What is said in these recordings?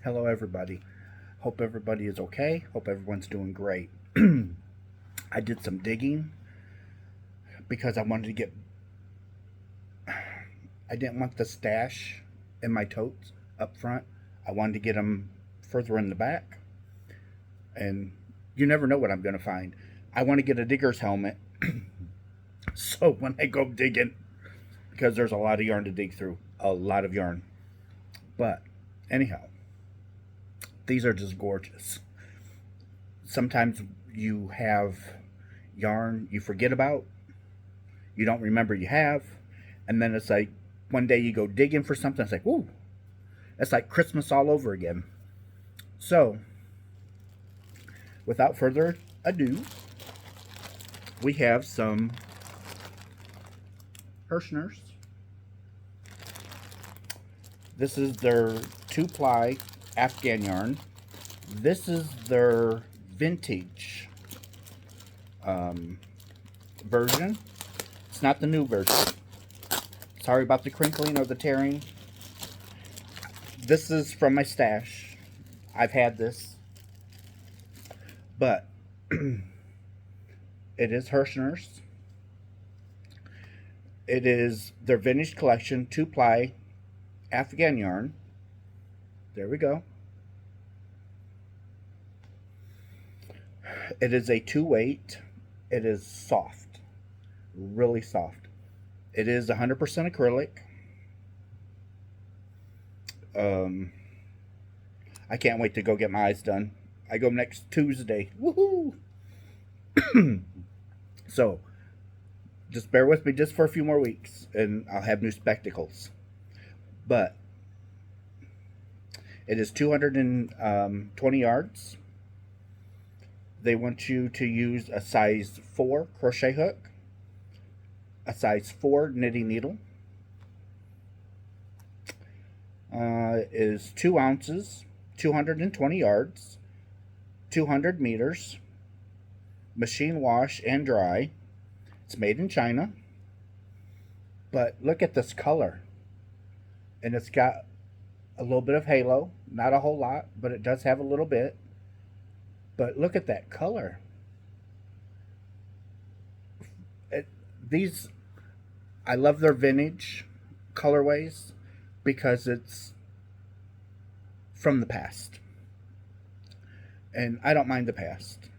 Hello, everybody. Hope everybody is okay. Hope everyone's doing great. I did some digging because I wanted to get. I didn't want the stash in my totes up front. I wanted to get them further in the back, and you never know what I'm going to find. I want to get a digger's helmet, so when I go digging, because there's a lot of yarn to dig through, a lot of yarn. But anyhow, these are just gorgeous. Sometimes you have yarn you forget about, you don't remember you have, and then it's like one day you go digging for something, it's like, whoo, it's like Christmas all over again. So, without further ado, we have some Hershner's. This is their 2-ply Afghan yarn. This is their vintage version. It's not the new version. Sorry about the crinkling or the tearing. This is from my stash. I've had this. But it is Hershner's. It is their vintage collection 2-ply Afghan yarn. There we go. It is a 2-weight. It is soft. Really soft. It is 100% acrylic. I can't wait to go get my eyes done. I go next Tuesday. Woohoo! So, just bear with me just for a few more weeks, and I'll have new spectacles. But it is 220 yards. They want you to use a size 4 crochet hook, a size 4 knitting needle. Is 2 ounces, 220 yards, 200 meters, machine wash and dry. It's made in China. But look at this color. And it's got a little bit of halo. Not a whole lot, but it does have a little bit. But look at that color. These, I love their vintage colorways because it's from the past. And I don't mind the past.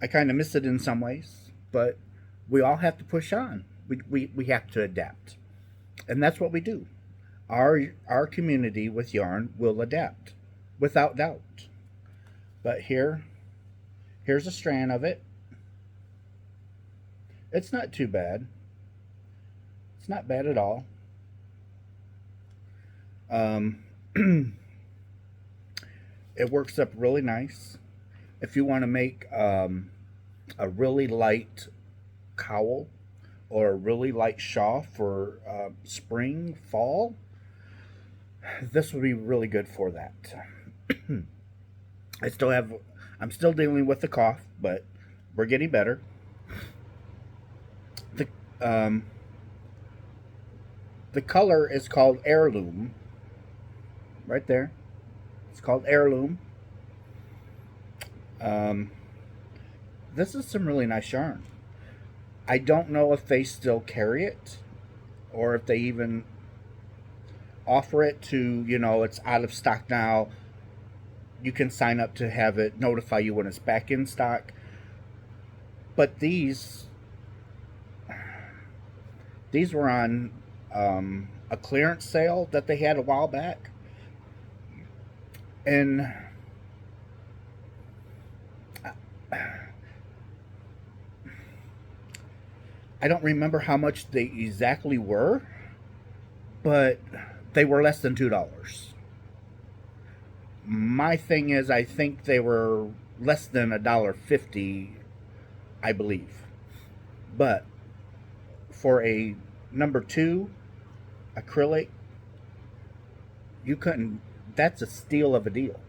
I kind of miss it in some ways, but we all have to push on. We have to adapt. And that's what we do. Our community with yarn will adapt, without doubt. But here's a strand of it. It's not too bad. It's not bad at all. It works up really nice. If you want to make a really light cowl or a really light shawl for spring, fall, this would be really good for that. I'm still dealing with the cough, but we're getting better. The color is called Heirloom. Right there. It's called Heirloom. This is some really nice yarn. I don't know if they still carry it or if they even offer it to, it's out of stock now. You can sign up to have it notify you when it's back in stock. But these were on a clearance sale that they had a while back. And I don't remember how much they exactly were, but they were less than $2. My thing is, I think they were less than $1.50, I believe. But for a number 2 acrylic, you couldn't. That's a steal of a deal.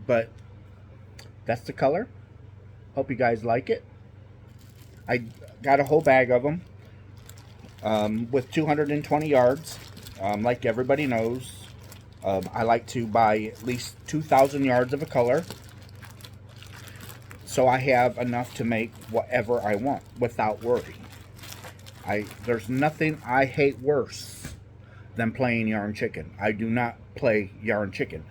But that's the color. Hope you guys like it. I got a whole bag of them with 220 yards. Like everybody knows, I like to buy at least 2,000 yards of a color, so I have enough to make whatever I want without worry. There's nothing I hate worse than playing yarn chicken. I do not play yarn chicken.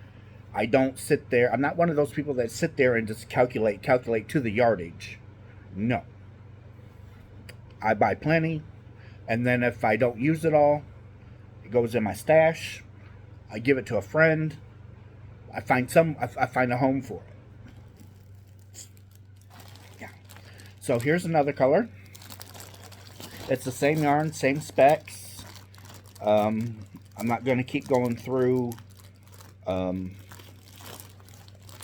I don't sit there. I'm not one of those people that sit there and just calculate to the yardage. No. I buy plenty, and then if I don't use it all, it goes in my stash. I give it to a friend. I find a home for it. Yeah. So here's another color. It's the same yarn, same specs. I'm not going to keep going through.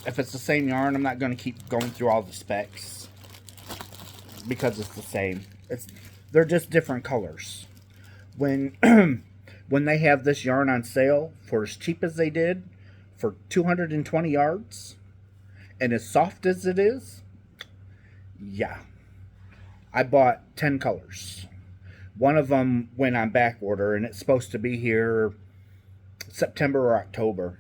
If it's the same yarn, I'm not going to keep going through all the specs because it's the same. They're just different colors. When when they have this yarn on sale for as cheap as they did, for 220 yards, and as soft as it is, yeah, I bought 10 colors. One of them went on back order, and it's supposed to be here September or October.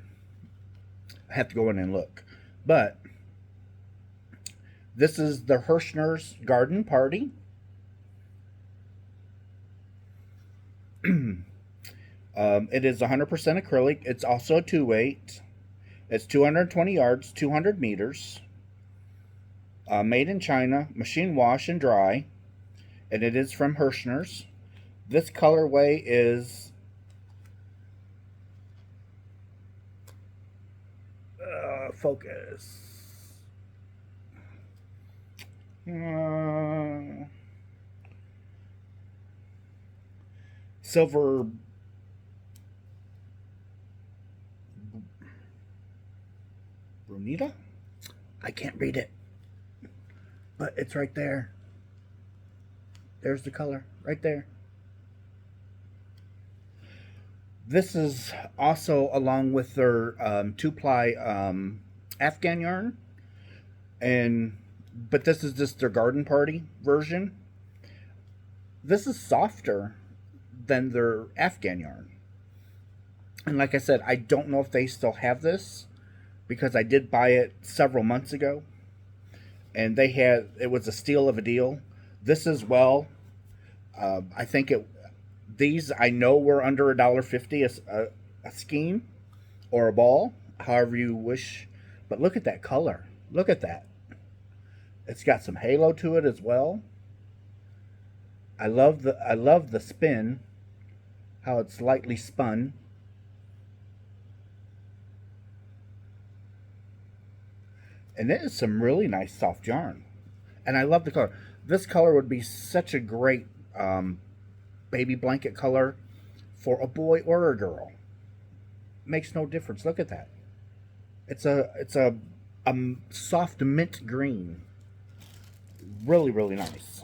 I have to go in and look. But this is the Hershner's Garden Party. It is 100% acrylic. It's also a 2/8. It's 220 yards, 200 meters. Made in China, machine wash and dry. And it is from Hershner's. This colorway is focus. Silver Brunita? I can't read it, but it's right there. There's the color right there. This is also along with their 2-ply Afghan yarn, but this is just their Garden Party version. This is softer than their Afghan yarn, and like I said, I don't know if they still have this because I did buy it several months ago, and it was a steal of a deal. This as well. I think these I know were under $1.50 a skein or a ball, however you wish. But look at that color. Look at that. It's got some halo to it as well. I love the spin, how it's lightly spun. And it is some really nice soft yarn. And I love the color. This color would be such a great baby blanket color for a boy or a girl. Makes no difference. Look at that. It's a soft mint green. Really, really nice.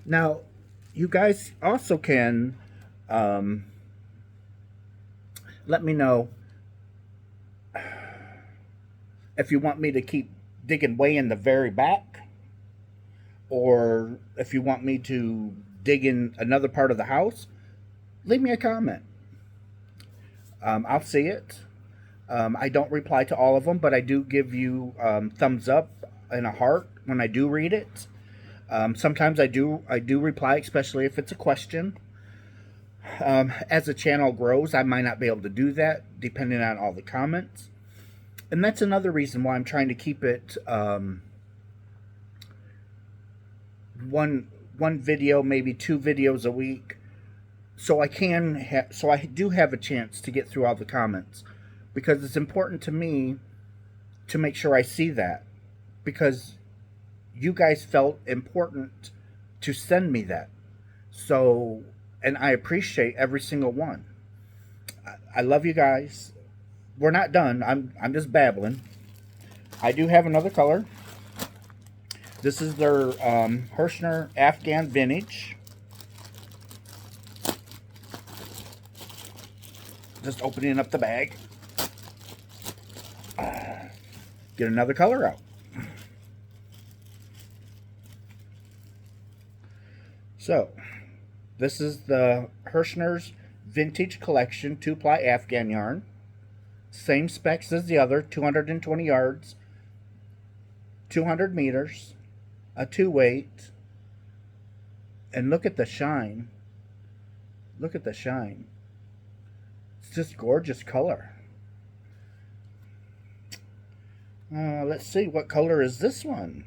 Now, you guys also can let me know if you want me to keep digging way in the very back, or if you want me to dig in another part of the house. Leave me a comment. I'll see it. I don't reply to all of them, but I do give you thumbs up and a heart when I do read it. Sometimes I do reply, especially if it's a question. As the channel grows, I might not be able to do that, depending on all the comments. And that's another reason why I'm trying to keep it one video, maybe 2 videos a week, so I do have a chance to get through all the comments, because it's important to me to make sure I see that, because you guys felt important to send me that. So, and I appreciate every single one. I love you guys. We're not done. I'm just babbling. I do have another color. This is their Hershner Afghan Vintage. Just opening up the bag. Get another color out. So, this is the Hershner's Vintage Collection 2-ply Afghan yarn. Same specs as the other, 220 yards, 200 meters, a 2-weight, and look at the shine. Look at the shine. It's just gorgeous color. Let's see, what color is this one?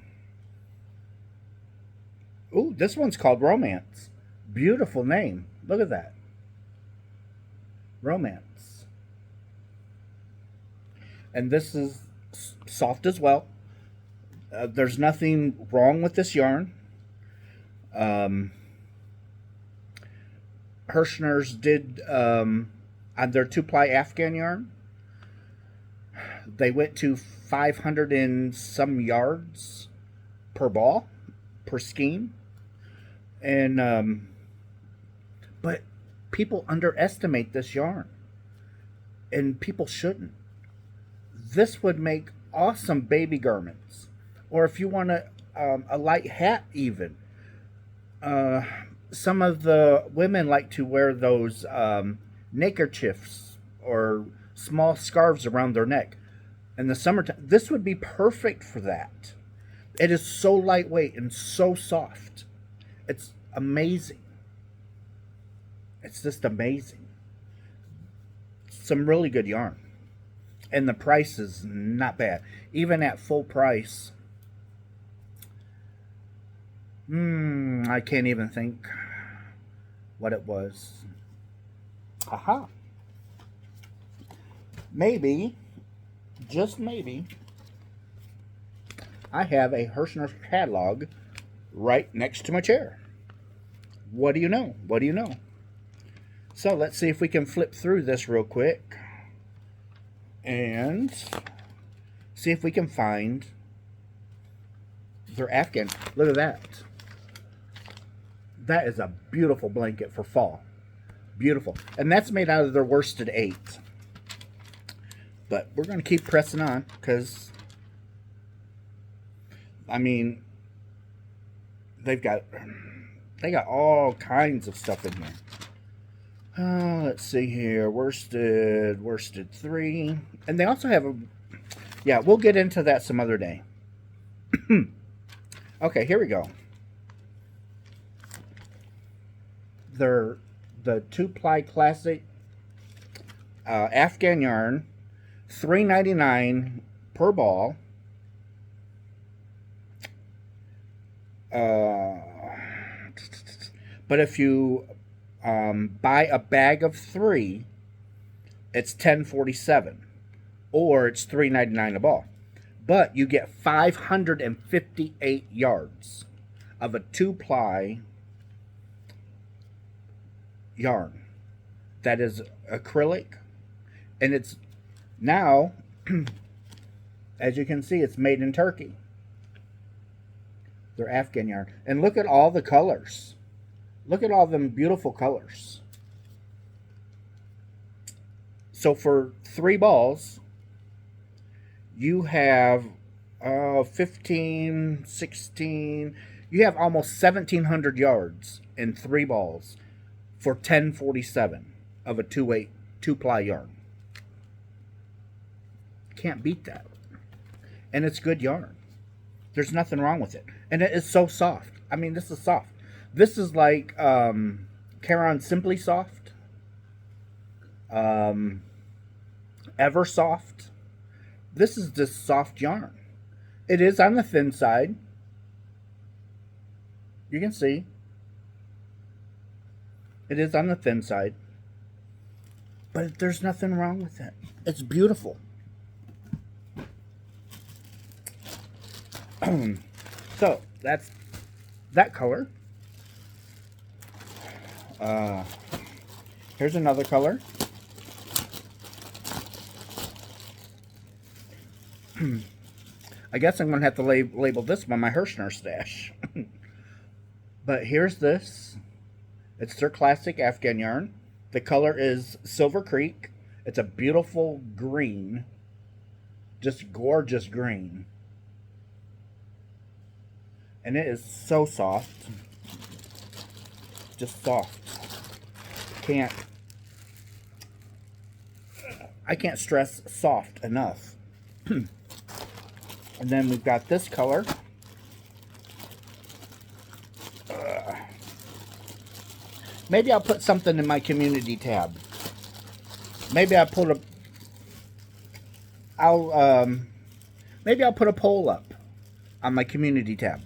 Ooh, this one's called Romance. Beautiful name. Look at that. Romance. And this is soft as well. There's nothing wrong with this yarn. Hershner's did on their 2-ply Afghan yarn. They went to 500 and some yards per ball, per skein. And but people underestimate this yarn, and people shouldn't. This would make awesome baby garments, or if you want a light hat even. Some of the women like to wear those neckerchiefs or small scarves around their neck in the summertime. This would be perfect for that. It is so lightweight and so soft. It's amazing. It's just amazing. Some really good yarn. And the price is not bad. Even at full price. I can't even think what it was. Aha. Maybe, just maybe, I have a Hershner catalog right next to my chair. What do you know? What do you know? So let's see if we can flip through this real quick and see if we can find their Afghan. Look at that. That is a beautiful blanket for fall. Beautiful. And that's made out of their worsted 8. But we're going to keep pressing on because, I mean, they got all kinds of stuff in here. Let's see here. Worsted 3. And they also have yeah, we'll get into that some other day. Okay, here we go. They're the 2-ply classic Afghan yarn, $3.99 per ball. But if you buy a bag of 3, it's $10.47, or it's $3.99 a ball. But you get 558 yards of a 2-ply yarn that is acrylic, and it's now, as you can see, it's made in Turkey. They're Afghan yarn, and look at all the colors. Look at all them beautiful colors. So for 3 balls, you have 15, 16, you have almost 1,700 yards in 3 balls for $10.47 of a 2-ply yarn. Can't beat that. And it's good yarn. There's nothing wrong with it. And it is so soft. I mean, this is soft. This is like Caron Simply Soft, Ever Soft. This is just soft yarn. It is on the thin side. You can see. It is on the thin side. But there's nothing wrong with it. It's beautiful. So, that's that color. Here's another color. I guess I'm going to have to label this one my Hershner stash. But here's this. It's their classic Afghan yarn. The color is Silver Creek. It's a beautiful green. Just gorgeous green. And it is so soft. just soft. Can't I can't stress soft enough. And then we've got this color. Maybe I'll put something in my community tab. Maybe I'll put a poll up on my community tab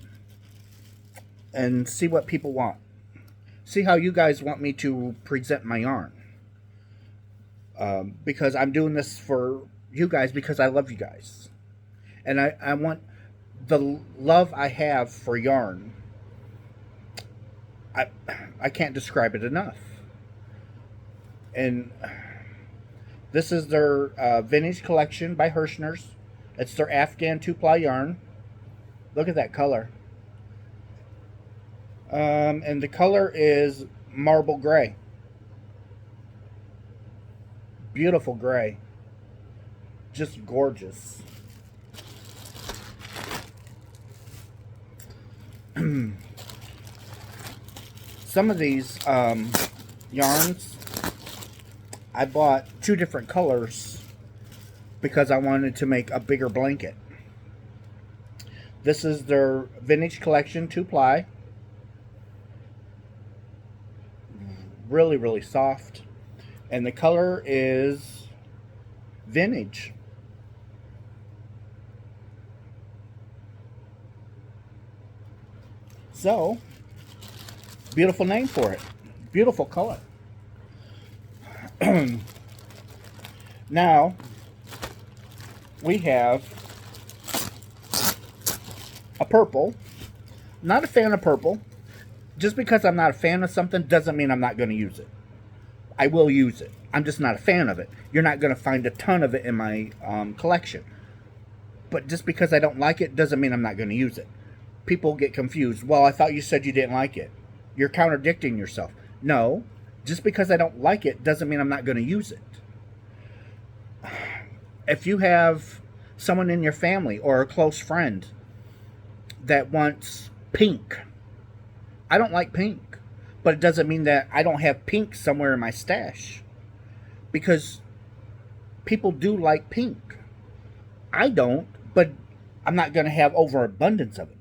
and see what people want. See how you guys want me to present my yarn. Because I'm doing this for you guys because I love you guys. And I want the love I have for yarn. I can't describe it enough. And this is their vintage collection by Hershner's. It's their Afghan 2-ply yarn. Look at that color. And the color is marble gray. Beautiful gray. Just gorgeous. Some of these yarns, I bought 2 different colors because I wanted to make a bigger blanket. This is their vintage collection 2-ply. Really, really soft. And the color is vintage. So, beautiful name for it. Beautiful color. Now, we have a purple. Not a fan of purple. Just because I'm not a fan of something doesn't mean I'm not going to use it. I will use it. I'm just not a fan of it. You're not going to find a ton of it in my collection. But just because I don't like it doesn't mean I'm not going to use it. People get confused. Well, I thought you said you didn't like it. You're contradicting yourself. No, just because I don't like it doesn't mean I'm not going to use it. If you have someone in your family or a close friend that wants pink, I don't like pink, but it doesn't mean that I don't have pink somewhere in my stash, because people do like pink. I don't, but I'm not going to have overabundance of it.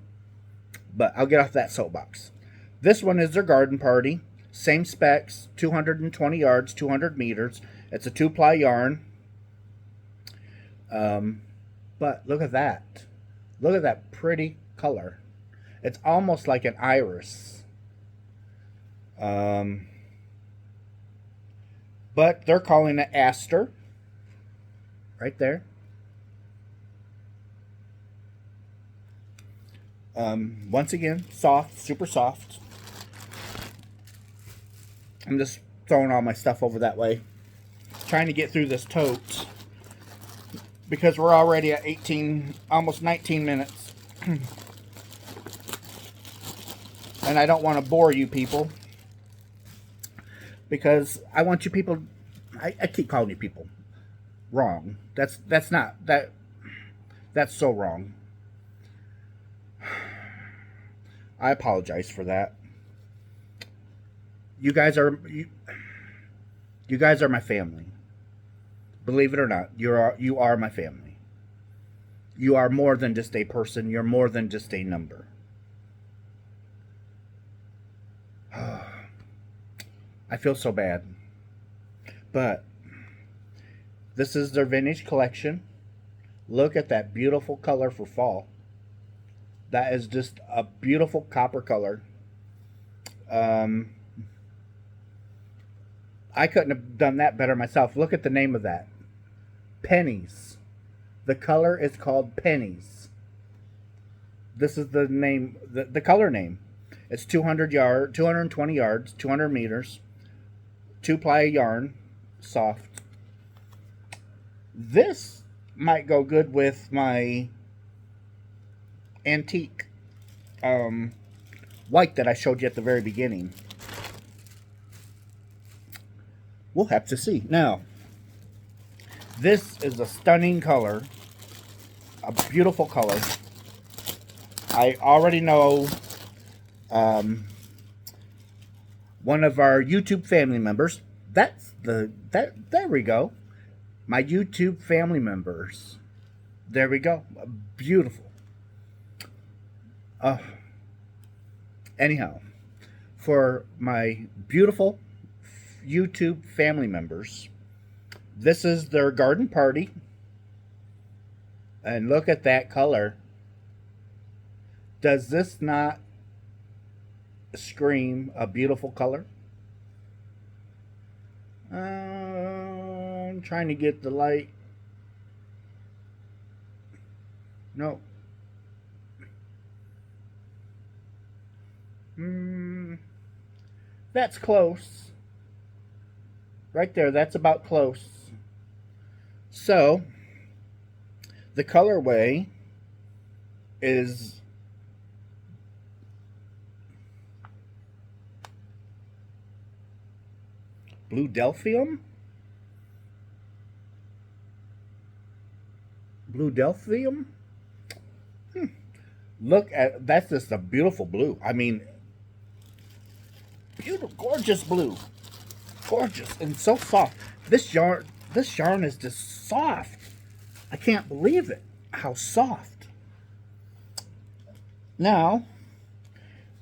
But I'll get off that soapbox. This one is their garden party. Same specs, 220 yards, 200 meters. It's a 2-ply yarn. But look at that. Look at that pretty color. It's almost like an iris. But they're calling it aster. Right there. Once again, soft, super soft. I'm just throwing all my stuff over that way. Trying to get through this tote, because we're already at 18, almost 19 minutes. And I don't want to bore you people, because I want you people, I keep calling you people. Wrong. That's so wrong. I apologize for that. You guys are my family. Believe it or not, you are my family. You are more than just a person. You're more than just a number. I feel so bad. But this is their vintage collection. Look at that beautiful color for fall. That is just a beautiful copper color. I couldn't have done that better myself. Look at the name of that. Pennies. The color is called Pennies. This is the name, the color name. It's 220 yards, 200 meters, 2-ply yarn, soft. This might go good with my antique white that I showed you at the very beginning. We'll have to see. Now, this is a stunning color, a beautiful color. I already know one of our YouTube family members. There we go. My YouTube family members. There we go. Beautiful. Uh, Anyhow, for my beautiful YouTube family members, this is their garden party. And look at that color. Does this not scream a beautiful color? I'm trying to get the light. No. That's close. Right there, that's about close. So, the colorway is Blue Delphium? Blue Delphium? Look at, that's just a beautiful blue. I mean, beautiful, gorgeous blue. Gorgeous and so soft. This yarn is just soft. I can't believe it. How soft. Now,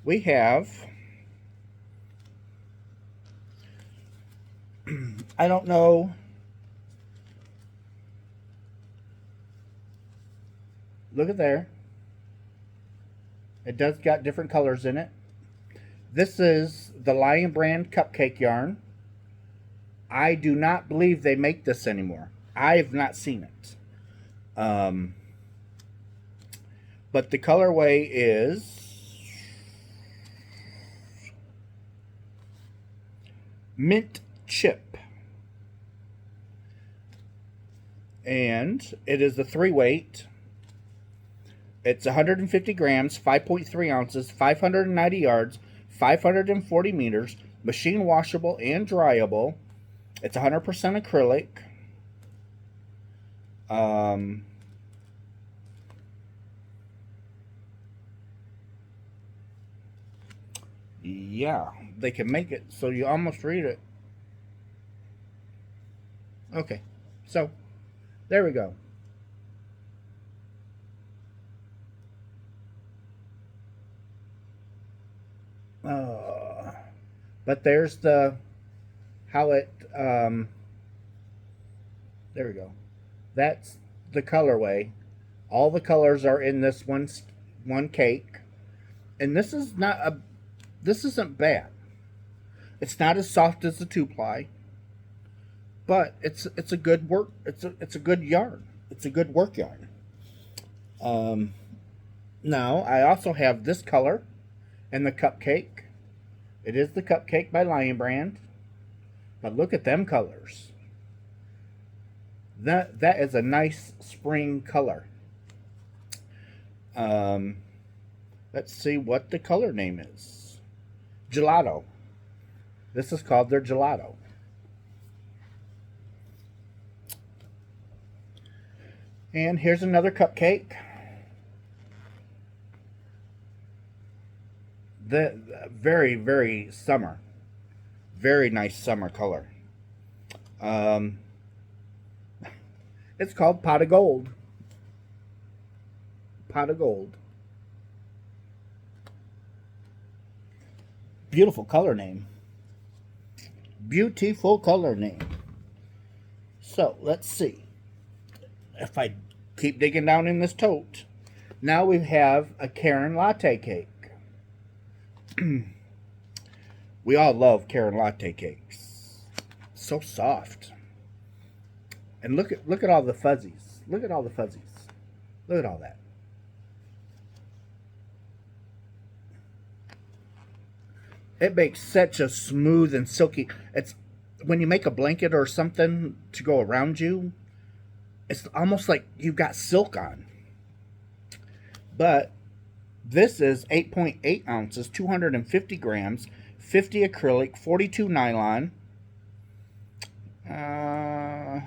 we have, I don't know, look at there. It does got different colors in it. This is the Lion Brand Cupcake yarn. I do not believe they make this anymore. I have not seen it. But the colorway is Mint Chip. And it is a 3-weight. It's 150 grams, 5.3 ounces, 590 yards, 540 meters, machine washable and dryable. It's 100% acrylic. Yeah, they can make it so you almost read it. Okay, so there we go. But there's the how it there we go. That's the colorway. All the colors are in this one cake, and this isn't bad. It's not as soft as the 2-ply, but it's a good work. It's a good yarn. It's a good work yarn. Now I also have this color and the Cupcake. It is the Cupcake by Lion Brand. But look at them colors. That is a nice spring color. Let's see what the color name is. Gelato. This is called their Gelato. And here's another Cupcake. The very, very summer. Very nice summer color. It's called Pot of Gold. Pot of Gold. Beautiful color name. Beautiful color name. So, let's see. If I keep digging down in this tote, now we have a Karen latte cake. We all love Karen latte cakes. So soft. And look at all the fuzzies. Look at all the fuzzies. Look at all that. It makes such a smooth and silky. It's when you make a blanket or something to go around you, it's almost like you've got silk on. But this is 8.8 ounces, 250 grams, 50 acrylic, 42 nylon.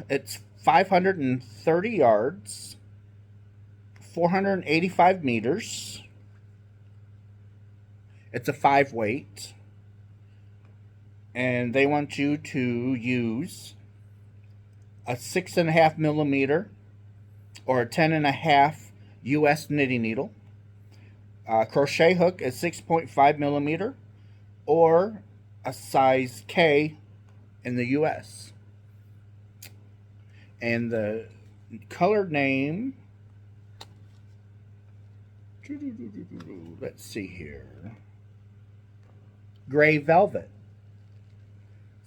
It's 530 yards, 485 meters. It's a 5-weight. and they want you to use a 6.5 millimeter or a 10.5 U.S. knitting needle. Crochet hook is 6.5 millimeter or a size K in the U.S. And the color name, let's see here, gray velvet.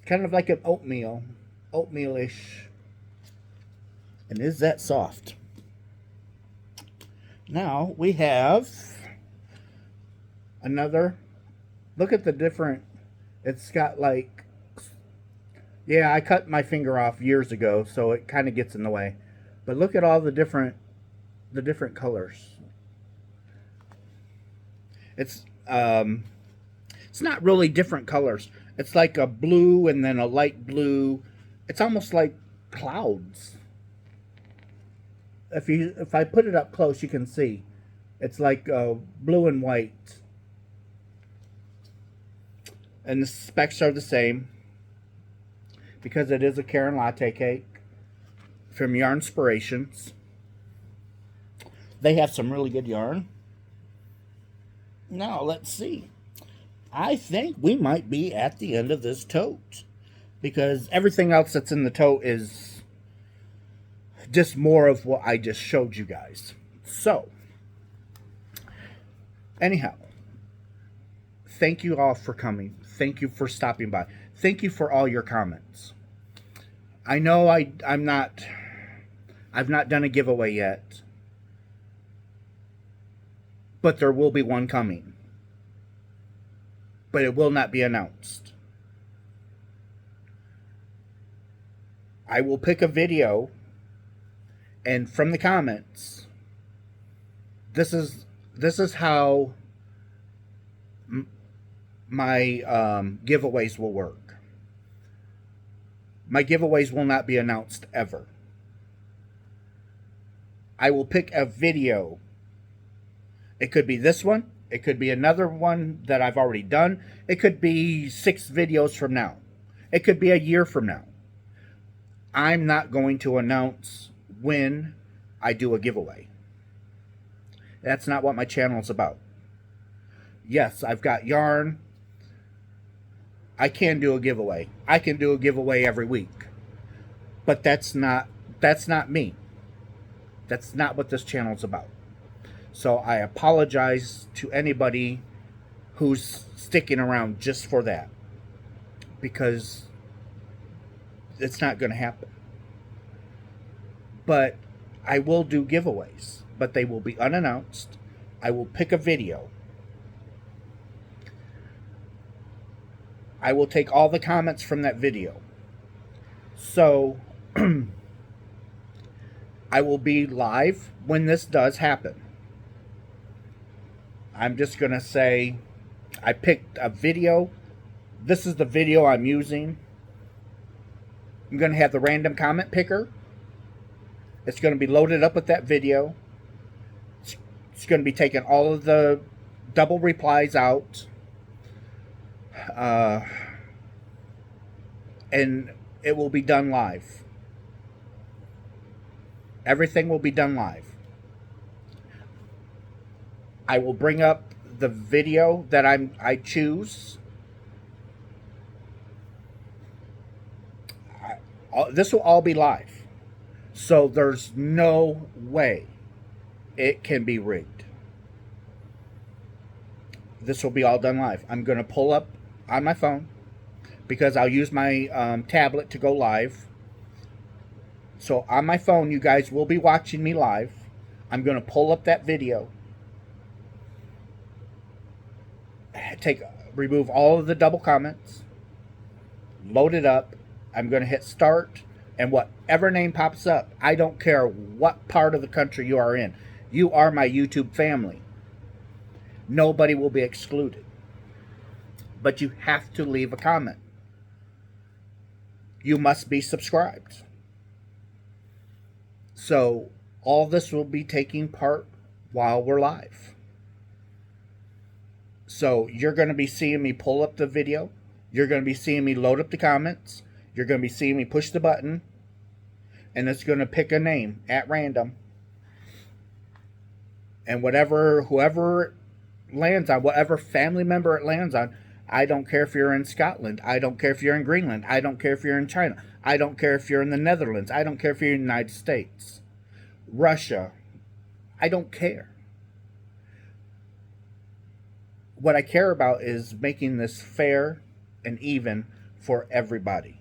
Kind of like an oatmeal-ish. And is that soft? Now we have another. Look at the different. It's got like. Yeah, I cut my finger off years ago, so it kind of gets in the way. But look at all the different colors. It's not really different colors. It's like a blue and then a light blue. It's almost like clouds. If I put it up close, you can see. It's like blue and white. And the specs are the same because it is a Karen latte cake from Yarnspirations. They have some really good yarn. Now, let's see. I think we might be at the end of this tote because everything else that's in the tote is just more of what I just showed you guys. So, anyhow, thank you all for coming. Thank you for stopping by. Thank you for all your comments. I know I've not done a giveaway yet, but there will be one coming. But it will not be announced. I will pick a video, and from the comments, this is how my giveaways will work. My giveaways will not be announced ever. I will pick a video. It could be this one. It could be another one that I've already done. It could be 6 videos from now. It could be a year from now. I'm not going to announce when I do a giveaway. That's not what my channel is about. Yes, I've got yarn. I can do a giveaway. I can do a giveaway every week. But that's not me. That's not what this channel is about. So I apologize to anybody who's sticking around just for that. Because it's not going to happen. But I will do giveaways. But they will be unannounced. I will pick a video. I will take all the comments from that video. So I will be live when this does happen. I'm just going to say I picked a video. This is the video I'm using. I'm going to have the random comment picker. It's going to be loaded up with that video. It's going to be taking all of the double replies out. And it will be done live. Everything will be done live. I will bring up the video that I choose. This will all be live. So there's no way it can be rigged. This will be all done live. I'm going to pull up on my phone because I'll use my tablet to go live. So on my phone, you guys will be watching me live. I'm going to pull up that video. Remove all of the double comments. Load it up. I'm going to hit start. And whatever name pops up, I don't care what part of the country you are in. You are my YouTube family. Nobody will be excluded. But you have to leave a comment. You must be subscribed. So all this will be taking part while we're live. So you're going to be seeing me pull up the video. You're going to be seeing me load up the comments. You're going to be seeing me push the button, and it's going to pick a name at random. And whoever lands on, whatever family member it lands on, I don't care if you're in Scotland. I don't care if you're in Greenland. I don't care if you're in China. I don't care if you're in the Netherlands. I don't care if you're in the United States. Russia. I don't care. What I care about is making this fair and even for everybody.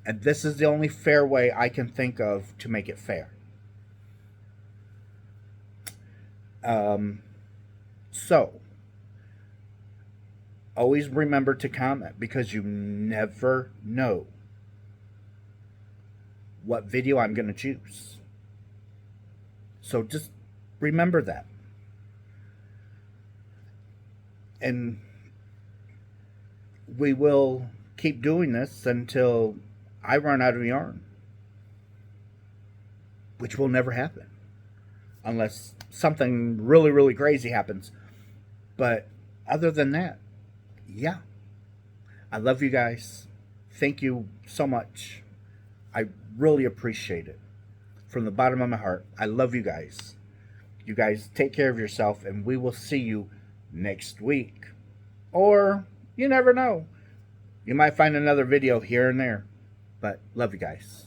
And this is the only fair way I can think of to make it fair. So, always remember to comment, because you never know what video I'm going to choose. So just remember that. And we will keep doing this until I run out of yarn, which will never happen unless something really, really crazy happens. But other than that, yeah. I love you guys. Thank you so much. I really appreciate it. From the bottom of my heart, I love you guys. You guys take care of yourself, and we will see you next week. Or, you never know. You might find another video here and there. But love you guys.